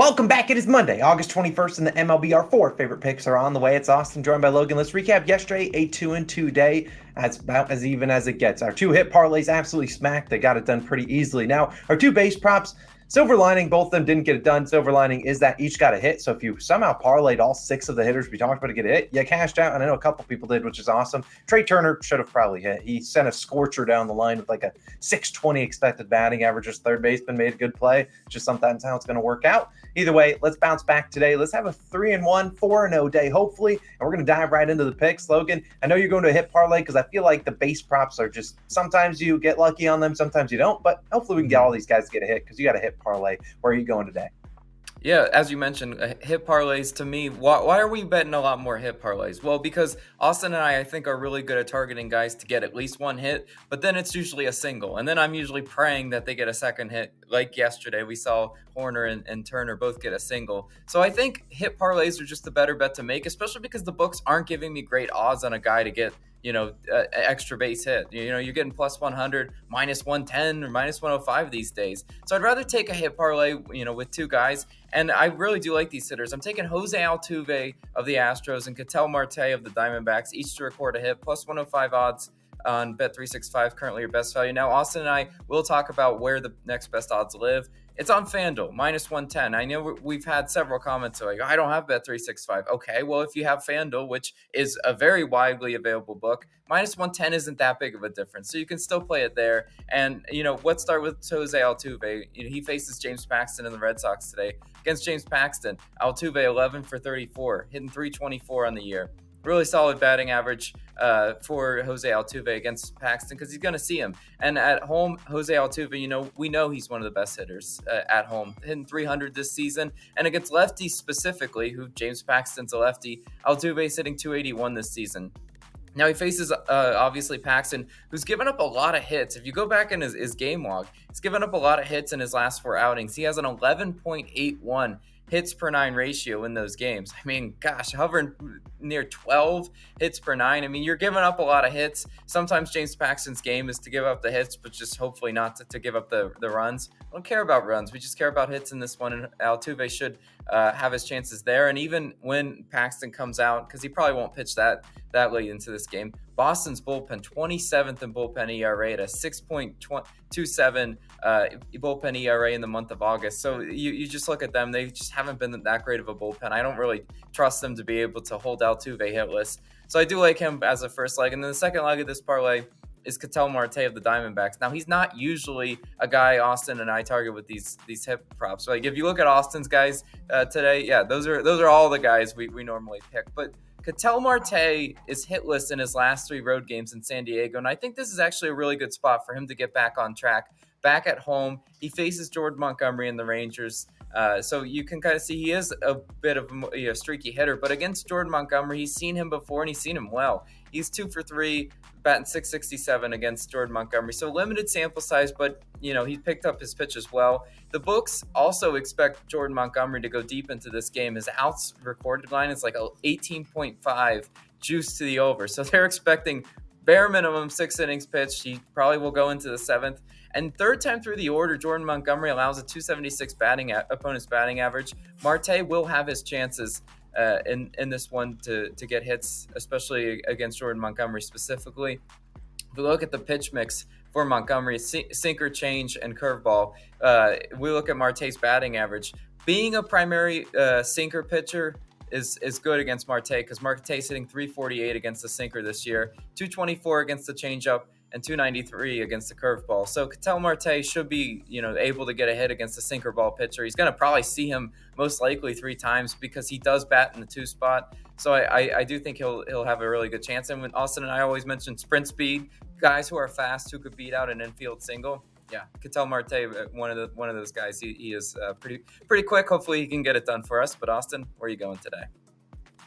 Welcome back. It is Monday, August 21st, and the MLB. Our four favorite picks are on the way. It's Austin, joined by Logan. Let's recap yesterday, a 2-2 day. That's about as even as it gets. Our two hit parlays absolutely smacked. They got it done pretty easily. Now, our two base props, silver lining, both of them didn't get it done. Silver lining is that each got a hit. So if you somehow parlayed all six of the hitters we talked about to get a hit, you cashed out. And I know a couple people did, which is awesome. Trey Turner should have probably hit. He sent a scorcher down the line with like a 620 expected batting average as third baseman, made a good play. Just sometimes how it's going to work out. Either way, let's bounce back today. Let's have a 3-1, 4-0 day, hopefully. And we're going to dive right into the picks. Logan, I know you're going to a hit parlay because I feel like the base props are just, sometimes you get lucky on them, sometimes you don't. But hopefully we can get all these guys to get a hit because you got a hit parlay. Where are you going today? Yeah, as you mentioned, hit parlays to me, why are we betting a lot more hit parlays? Well, because Austin and I think, are really good at targeting guys to get at least one hit, but then it's usually a single. And then I'm usually praying that they get a second hit. Like yesterday, we saw Horner and Turner both get a single. So I think hit parlays are just the better bet to make, especially because the books aren't giving me great odds on a guy to get extra base hit. You're getting plus 100, minus 110, or minus 105 these days. So I'd rather take a hit parlay, with two guys. And I really do like these hitters. I'm taking Jose Altuve of the Astros and Ketel Marte of the Diamondbacks, each to record a hit, plus 105 odds on Bet365, currently your best value. Now, Austin and I will talk about where the next best odds live. It's on FanDuel, minus 110. I know we've had several comments like, I don't have Bet365. Okay, well, if you have FanDuel, which is a very widely available book, minus 110 isn't that big of a difference. So you can still play it there. And, let's start with Jose Altuve. He faces James Paxton in the Red Sox today. Against James Paxton, Altuve 11 for 34, hitting 324 on the year. Really solid batting average for Jose Altuve against Paxton because he's going to see him. And at home, Jose Altuve, we know he's one of the best hitters at home, hitting 300 this season. And against lefties specifically, who James Paxton's a lefty, Altuve's hitting 281 this season. Now he faces, obviously, Paxton, who's given up a lot of hits. If you go back in his game log, he's given up a lot of hits in his last four outings. He has an 11.81 hits per nine ratio in those games. I mean, gosh, hovering near 12 hits per nine. I mean, you're giving up a lot of hits. Sometimes James Paxton's game is to give up the hits, but just hopefully not to give up the runs. I don't care about runs. We just care about hits in this one, and Altuve should have his chances there. And even when Paxton comes out, because he probably won't pitch that late into this game, Boston's bullpen, 27th in bullpen ERA at a 6.27 bullpen ERA in the month of August. So you just look at them. They just haven't been that great of a bullpen. I don't really trust them to be able to hold Altuve hitless. So I do like him as a first leg. And then the second leg of this parlay is Ketel Marte of the Diamondbacks. Now, he's not usually a guy Austin and I target with these hip props. Like, if you look at Austin's guys today, yeah, those are all the guys we normally pick. But Ketel Marte is hitless in his last three road games in San Diego, and I think this is actually a really good spot for him to get back on track. Back at home, he faces Jordan Montgomery and the Rangers. So you can kind of see he is a bit of a streaky hitter, but against Jordan Montgomery, he's seen him before and he's seen him well. He's 2 for 3, batting .667 against Jordan Montgomery. So limited sample size, but he picked up his pitch as well. The books also expect Jordan Montgomery to go deep into this game. His outs recorded line is like a 18.5 juice to the over. So they're expecting bare minimum 6 innings pitched. He probably will go into the 7th. And third time through the order, Jordan Montgomery allows a 276 opponent's batting average. Marte will have his chances in this one to get hits, especially against Jordan Montgomery specifically. If we look at the pitch mix for Montgomery, sinker, change, and curveball, we look at Marte's batting average. Being a primary sinker pitcher is good against Marte because Marte's hitting 348 against the sinker this year, 224 against the changeup, and 293 against the curveball. So Ketel Marte should be, able to get a hit against a sinker ball pitcher. He's going to probably see him most likely 3 times because he does bat in the 2 spot. So I do think he'll have a really good chance. And when Austin and I always mention sprint speed, guys who are fast who could beat out an infield single. Yeah, Ketel Marte, one of those guys. He is pretty quick. Hopefully he can get it done for us. But Austin, where are you going today?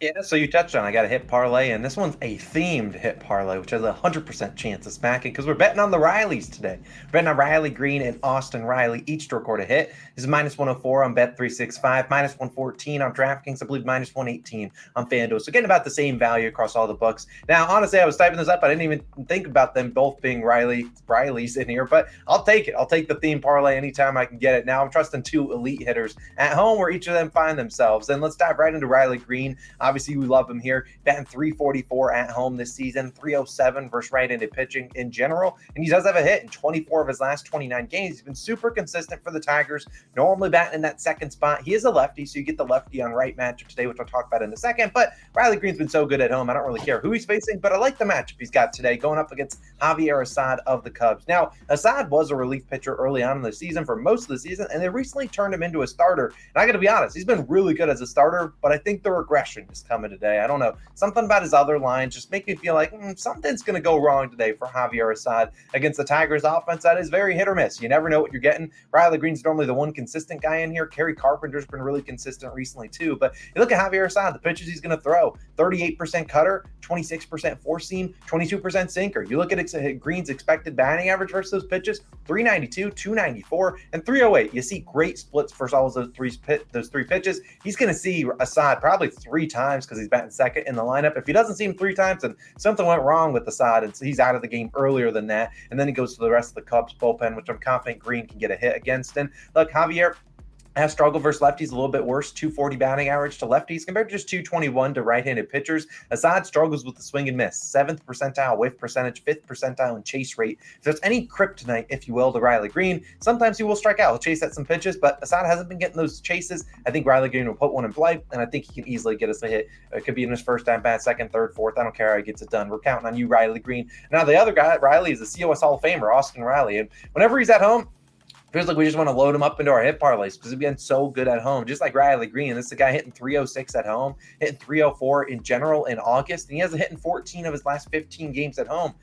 Yeah, so you touched on I got a hit parlay, and this one's a themed hit parlay, which has a 100% chance of smacking because we're betting on the Rileys today. We're betting on Riley Green and Austin Riley each to record a hit. This is minus 104 on Bet365, minus 114 on DraftKings, I believe minus 118 on FanDuel. So getting about the same value across all the books. Now, honestly, I was typing this up. I didn't even think about them both being Rileys in here, but I'll take it. I'll take the theme parlay anytime I can get it. Now I'm trusting two elite hitters at home where each of them find themselves. And let's dive right into Riley Green. Obviously, we love him here. Batting 344 at home this season, 307 versus right-handed pitching in general. And he does have a hit in 24 of his last 29 games. He's been super consistent for the Tigers, normally batting in that second spot. He is a lefty, so you get the lefty on right matchup today, which I'll talk about in a second. But Riley Green's been so good at home, I don't really care who he's facing, but I like the matchup he's got today, going up against Javier Assad of the Cubs. Now, Assad was a relief pitcher early on in the season for most of the season, and they recently turned him into a starter. And I got to be honest, he's been really good as a starter, but I think the regression is coming today. I don't know. Something about his other lines just make me feel like something's going to go wrong today for Javier Assad against the Tigers offense that is very hit or miss. You never know what you're getting. Riley Green's normally the one consistent guy in here. Kerry Carpenter's been really consistent recently too. But you look at Javier Assad, the pitches he's going to throw, 38% cutter, 26% four seam, 22% sinker. You look at Green's expected batting average versus those pitches, 392, 294, and 308. You see great splits for all of those three pitches. He's going to see Assad probably three times because he's batting second in the lineup. If he doesn't see him three times, then something went wrong with Assad, and so he's out of the game earlier than that. And then he goes to the rest of the Cubs bullpen, which I'm confident Green can get a hit against. And look, Javier has struggled versus lefties a little bit worse, 240 batting average to lefties compared to just 221 to right-handed pitchers. Assad struggles with the swing and miss, 7th percentile whiff percentage, 5th percentile in chase rate. If there's any kryptonite, if you will, to Riley Green, sometimes he will strike out. He'll chase at some pitches, but Assad hasn't been getting those chases. I think Riley Green will put one in play, and I think he can easily get us a hit. It could be in his first time bat, second, third, fourth. I don't care how he gets it done. We're counting on you, Riley Green. Now, the other guy, Riley, is a COS Hall of Famer, Austin Riley, and whenever he's at home, feels like we just want to load him up into our hit parlays because he's been so good at home. Just like Riley Green, this is a guy hitting 306 at home, hitting 304 in general in August, and he has a hit in 14 of his last 15 games at home.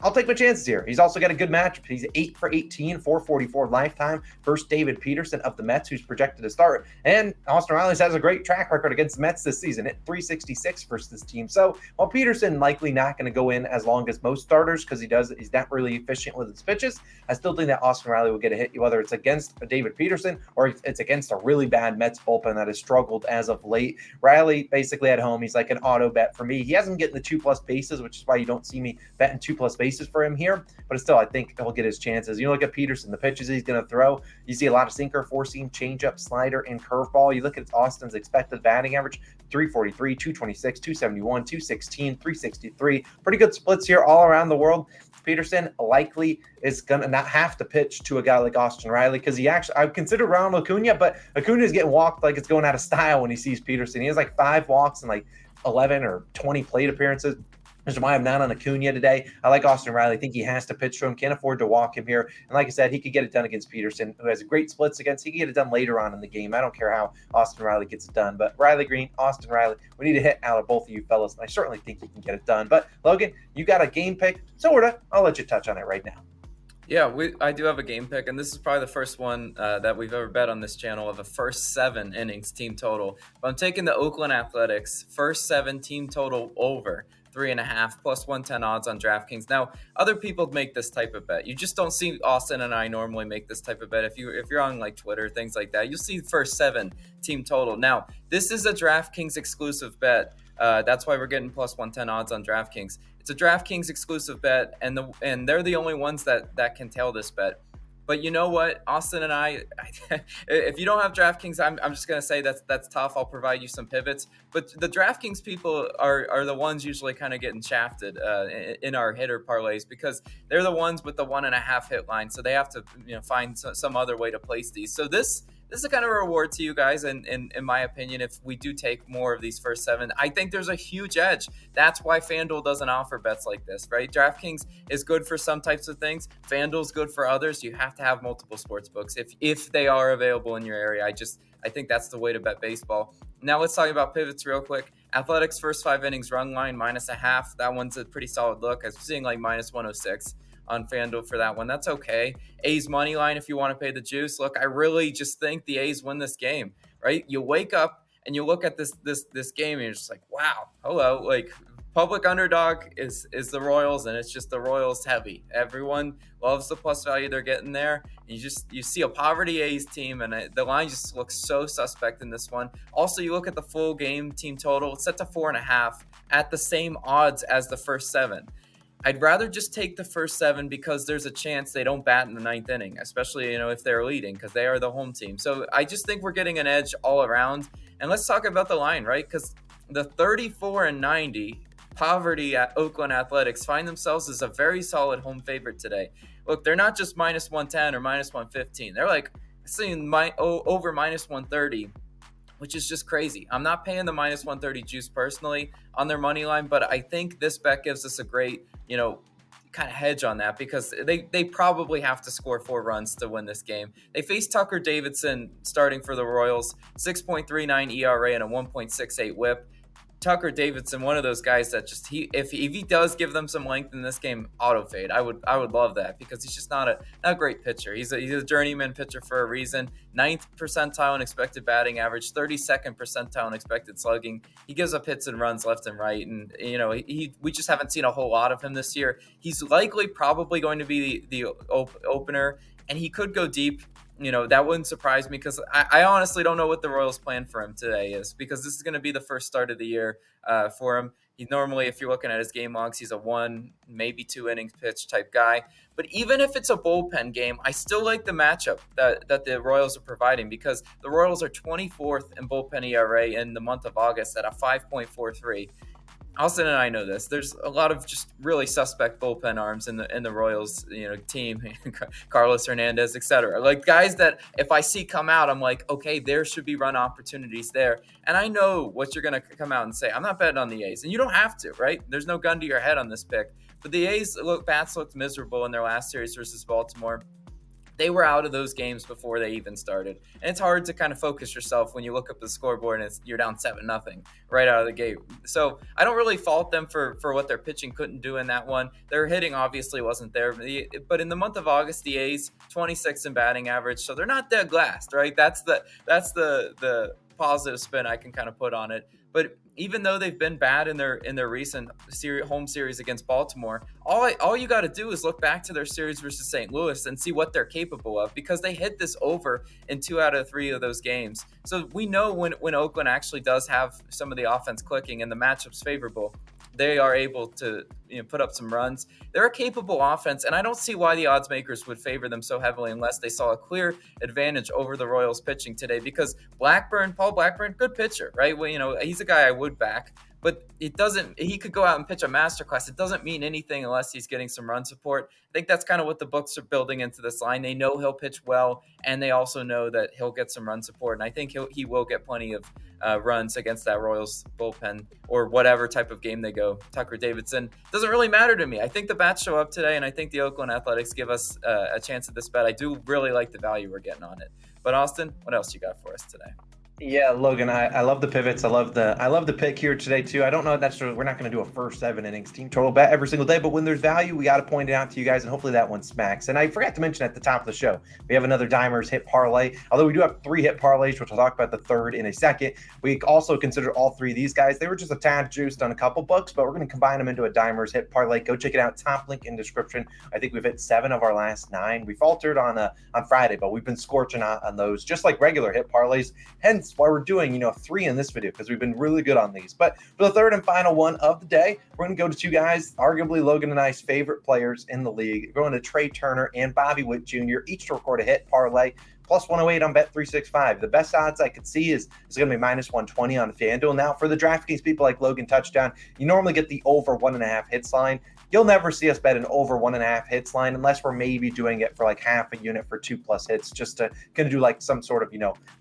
I'll take my chances here. He's also got a good matchup. He's 8 for 18, 444 lifetime versus David Peterson of the Mets, who's projected to start. And Austin Riley has a great track record against the Mets this season, hit 366 versus this team. So while Peterson likely not going to go in as long as most starters because he's not really efficient with his pitches, I still think that Austin Riley will get a hit, whether it's against David Peterson or it's against a really bad Mets bullpen that has struggled as of late. Riley basically at home, he's like an auto bet for me. He hasn't getting the 2+ bases, which is why you don't see me betting 2+ bases for him here, but still, I think he'll get his chances. You look at Peterson, the pitches he's going to throw, you see a lot of sinker, four-seam, changeup, slider, and curveball. You look at Austin's expected batting average, 343, 226, 271, 216, 363. Pretty good splits here all around the world. Peterson likely is going to not have to pitch to a guy like Austin Riley because I would consider Ronald Acuna, but Acuna is getting walked like it's going out of style when he sees Peterson. He has like 5 walks and like 11 or 20 plate appearances. That's why I'm not on Acuna today. I like Austin Riley. I think he has to pitch to him. Can't afford to walk him here. And like I said, he could get it done against Peterson, who has great splits against. He can get it done later on in the game. I don't care how Austin Riley gets it done. But Riley Green, Austin Riley, we need a hit out of both of you fellas. And I certainly think he can get it done. But Logan, you got a game pick. Sort of. I'll let you touch on it right now. Yeah, I do have a game pick, and this is probably the first one that we've ever bet on this channel of the first 7 innings team total. But I'm taking the Oakland Athletics first 7 team total over 3.5 plus 110 odds on DraftKings. Now, other people make this type of bet. You just don't see Austin and I normally make this type of bet. If you're on like Twitter, things like that, you'll see first 7 team total. Now, this is a DraftKings exclusive bet. That's why we're getting plus 110 odds on DraftKings. It's a DraftKings exclusive bet, and they're the only ones that can tail this bet. But you know what, Austin and I if you don't have DraftKings, I'm just gonna say that's tough. I'll provide you some pivots. But the DraftKings people are the ones usually kind of getting shafted in our hitter parlays because they're the ones with the 1.5 hit line. So they have to find some other way to place these. So this is a kind of a reward to you guys, and in my opinion, if we do take more of these first 7, I think there's a huge edge. That's why FanDuel doesn't offer bets like this, right? DraftKings is good for some types of things. FanDuel's good for others. You have to have multiple sports books if they are available in your area. I think that's the way to bet baseball. Now let's talk about pivots real quick. Athletics first 5 innings run line -0.5. That one's a pretty solid look. I'm seeing like -106. On FanDuel for that one. That's okay. A's money line if you want to pay the juice. Look, I really just think the A's win this game, right? You wake up and you look at this game and you're just like, wow, hello, like public underdog is the Royals, and it's just the Royals heavy. Everyone loves the plus value they're getting there. And you see a poverty A's team, and the line just looks so suspect in this one. Also, you look at the full game team total; it's set to 4.5 at the same odds as the first 7. I'd rather just take the first 7 because there's a chance they don't bat in the 9th inning, especially if they're leading, because they are the home team. So I just think we're getting an edge all around. And let's talk about the line, right? Because the 34-90 poverty at Oakland Athletics find themselves as a very solid home favorite today. Look, they're not just minus 110 or minus 115. They're like seeing over minus 130, which is just crazy. I'm not paying the minus 130 juice personally on their money line, but I think this bet gives us a great, kind of hedge on that, because they probably have to score 4 runs to win this game. They face Tucker Davidson starting for the Royals, 6.39 ERA and a 1.68 whip. Tucker Davidson, one of those guys that just if he does give them some length in this game, auto fade. I would love that, because he's just not a great pitcher. He's a journeyman pitcher for a reason. 9th percentile in expected batting average, 32nd percentile in expected slugging. He gives up hits and runs left and right, and we just haven't seen a whole lot of him this year. He's likely probably going to be the opener, and he could go deep. That wouldn't surprise me, because I honestly don't know what the Royals' plan for him today is, because this is going to be the first start of the year for him. He normally, if you're looking at his game logs, he's a 1, maybe 2 innings pitch type guy. But even if it's a bullpen game, I still like the matchup that the Royals are providing, because the Royals are 24th in bullpen ERA in the month of August at a 5.43. Austin and I know this. There's a lot of just really suspect bullpen arms in the Royals, team, Carlos Hernandez, etc. Like guys that if I see come out, I'm like, okay, there should be run opportunities there. And I know what you're gonna come out and say. I'm not betting on the A's, and you don't have to, right? There's no gun to your head on this pick. But the A's bats looked miserable in their last series versus Baltimore. They were out of those games before they even started. And it's hard to kind of focus yourself when you look up the scoreboard and you're down 7-0 right out of the gate. So I don't really fault them for what their pitching couldn't do in that one. Their hitting obviously wasn't there. But in the month of August, the A's, 26th in batting average. So they're not dead last, right? That's the positive spin I can kind of put on it. But even though they've been bad in their recent home series against Baltimore, all you got to do is look back to their series versus St. Louis and see what they're capable of, because they hit this over in 2 out of 3 of those games. So we know when Oakland actually does have some of the offense clicking and the matchup's favorable, they are able to put up some runs. They're a capable offense, and I don't see why the odds makers would favor them so heavily unless they saw a clear advantage over the Royals pitching today, because Paul Blackburn, good pitcher, right? Well, he's a guy I would back, but he could go out and pitch a masterclass. It doesn't mean anything unless he's getting some run support. I think that's kind of what the books are building into this line. They know he'll pitch well, and they also know that he'll get some run support, and I think he will get plenty of runs against that Royals bullpen or whatever type of game they go. Tucker Davidson doesn't really matter to me. I think the bats show up today, and I think the Oakland Athletics give us a chance at this bet. I do really like the value we're getting on it. But Austin, what else you got for us today? Yeah, Logan, I love the pivots. I love the pick here today too. I don't know necessarily we're not going to do a first 7 innings team total bet every single day, but when there's value, we got to point it out to you guys, and hopefully that one smacks. And I forgot to mention at the top of the show, we have another Dimers hit parlay. Although we do have 3 hit parlays, which we'll talk about the third in a second. We also consider all 3 of these guys. They were just a tad juiced on a couple bucks, but we're going to combine them into a Dimers hit parlay. Go check it out. Top link in description. I think we've hit 7 of our last 9. We faltered on Friday, but we've been scorching on those, just like regular hit parlays. Hence why we're doing 3 in this video, because we've been really good on these. But for the third and final one of the day, we're going to go to 2 guys, arguably Logan and I's favorite players in the league. We're going to Trey Turner and Bobby Witt Jr., each to record a hit parlay, plus 108 on Bet365. The best odds I could see is going to be minus 120 on FanDuel. Now, for the DraftKings people like Logan Touchdown, you normally get the over 1.5 hits line. You'll never see us bet an over 1.5 hits line unless we're maybe doing it for like half a unit for 2+ hits, just to kind of do like some sort of,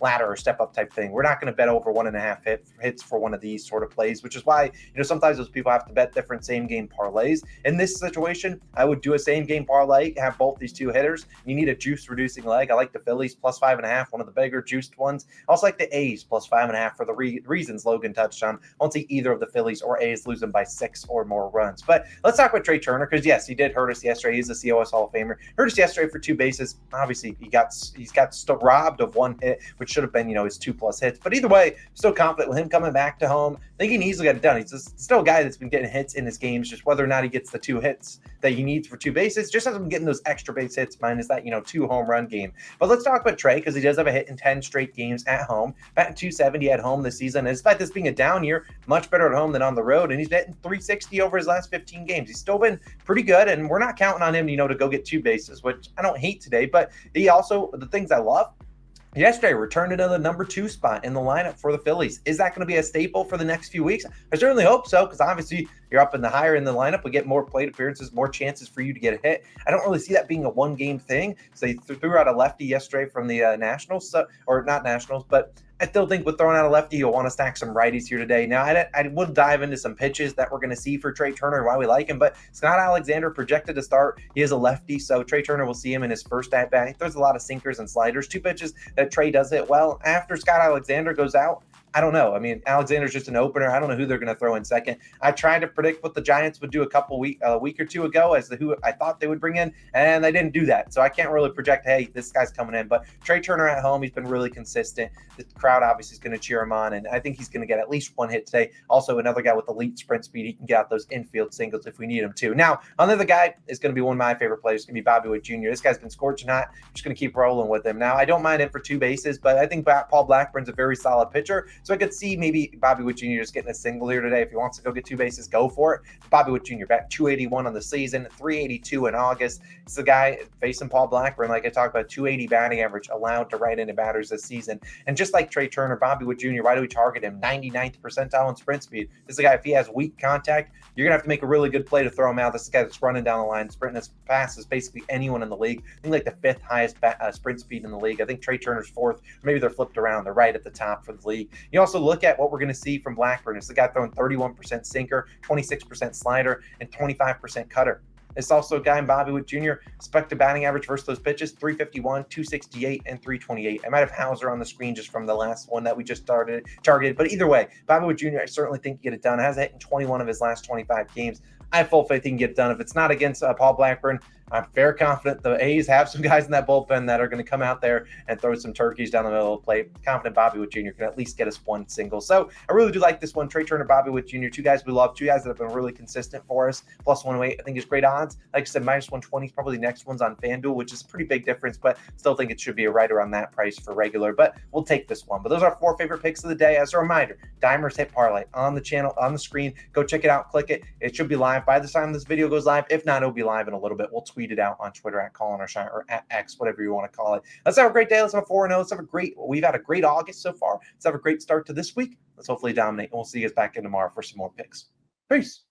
ladder or step up type thing. We're not going to bet over 1.5 hits for one of these sort of plays, which is why, sometimes those people have to bet different same game parlays. In this situation, I would do a same game parlay, have both these 2 hitters. You need a juice reducing leg. I like the Phillies plus 5.5, one of the bigger juiced ones. I also like the A's plus 5.5 for the reasons Logan touched on. I won't see either of the Phillies or A's losing by 6 or more runs. But let's talk about about Trey Turner because, yes, he did hurt us yesterday. He's a COS Hall of Famer. Hurt us yesterday for 2 bases. Obviously, he's got still robbed of 1 hit, which should have been, his 2+ hits. But either way, still confident with him coming back to home. I think he can easily get it done. He's still a guy that's been getting hits in his games, just whether or not he gets the 2 hits that he needs for 2 bases, just hasn't been getting those extra base hits minus that, 2 home run game. But let's talk about Trey because he does have a hit in 10 straight games at home. Batting 270 at home this season. And despite this being a down year, much better at home than on the road. And he's hitting 360 over his last 15 games. He's still been pretty good. And we're not counting on him, to go get 2 bases, which I don't hate today. But he also, the things I love, yesterday returned to the number 2 spot in the lineup for the Phillies. Is that going to be a staple for the next few weeks? I certainly hope so, because obviously you're up in the higher in the lineup. We get more plate appearances, more chances for you to get a hit. I don't really see that being a 1-game thing. So they threw out a lefty yesterday from the Nationals, or not Nationals, but I still think with throwing out a lefty, you'll want to stack some righties here today. Now, I will dive into some pitches that we're going to see for Trey Turner, why we like him, but Scott Alexander projected to start. He is a lefty, so Trey Turner will see him in his first at-bat. He throws a lot of sinkers and sliders, 2 pitches that Trey does hit well. After Scott Alexander goes out, I don't know. I mean, Alexander's just an opener. I don't know who they're going to throw in second. I tried to predict what the Giants would do a week or 2 ago as to who I thought they would bring in, and they didn't do that. So I can't really project, hey, this guy's coming in. But Trey Turner at home, he's been really consistent. The crowd obviously is going to cheer him on, and I think he's going to get at least 1 hit today. Also, another guy with elite sprint speed. He can get out those infield singles if we need him to. Now, another guy is going to be one of my favorite players. It's going to be Bobby Witt Jr. This guy's been scorching hot. I'm just going to keep rolling with him. Now, I don't mind him for 2 bases, but I think Paul Blackburn's a very solid pitcher. So I could see maybe Bobby Witt Jr. just getting a single here today. If he wants to go get 2 bases, go for it. Bobby Witt Jr. back 281 on the season, 382 in August. It's the guy facing Paul Blackburn, like I talked about, 280 batting average allowed to right into batters this season. And just like Trey Turner, Bobby Witt Jr., why do we target him? 99th percentile in sprint speed. This is a guy, if he has weak contact, you're going to have to make a really good play to throw him out. This is a guy that's running down the line, sprinting as fast as basically anyone in the league. I think like the 5th highest sprint speed in the league. I think Trey Turner's 4th. Maybe they're flipped around. They're right at the top for the league. You also look at what we're going to see from Blackburn. It's the guy throwing 31% sinker, 26% slider, and 25% cutter. It's also a guy in Bobby Witt Jr. Expected batting average versus those pitches, 351, 268, and 328. I might have Hauser on the screen just from the last one that we just targeted. But either way, Bobby Witt Jr., I certainly think he can get it done. Has a hit in 21 of his last 25 games. I have full faith he can get it done. If it's not against Paul Blackburn, I'm very confident the A's have some guys in that bullpen that are going to come out there and throw some turkeys down the middle of the plate. Confident Bobby Witt Jr. can at least get us 1 single. So I really do like this one. Trey Turner, Bobby Witt Jr., 2 guys we love, 2 guys that have been really consistent for us. Plus 108, I think is great odds. Like I said, minus 120 is probably the next one's on FanDuel, which is a pretty big difference, but still think it should be right around that price for regular. But we'll take this one. But those are our 4 favorite picks of the day. As a reminder, Dimers Hit Parlay on the channel, on the screen. Go check it out. Click it. It should be live by the time this video goes live. If not, it'll be live in a little bit. We'll tweet it out on Twitter at Colin or Shine or at X, whatever you want to call it. Let's have a great day. Let's have a 4-0. We've had a great August so far. Let's have a great start to this week. Let's hopefully dominate. And we'll see you guys back in tomorrow for some more picks. Peace.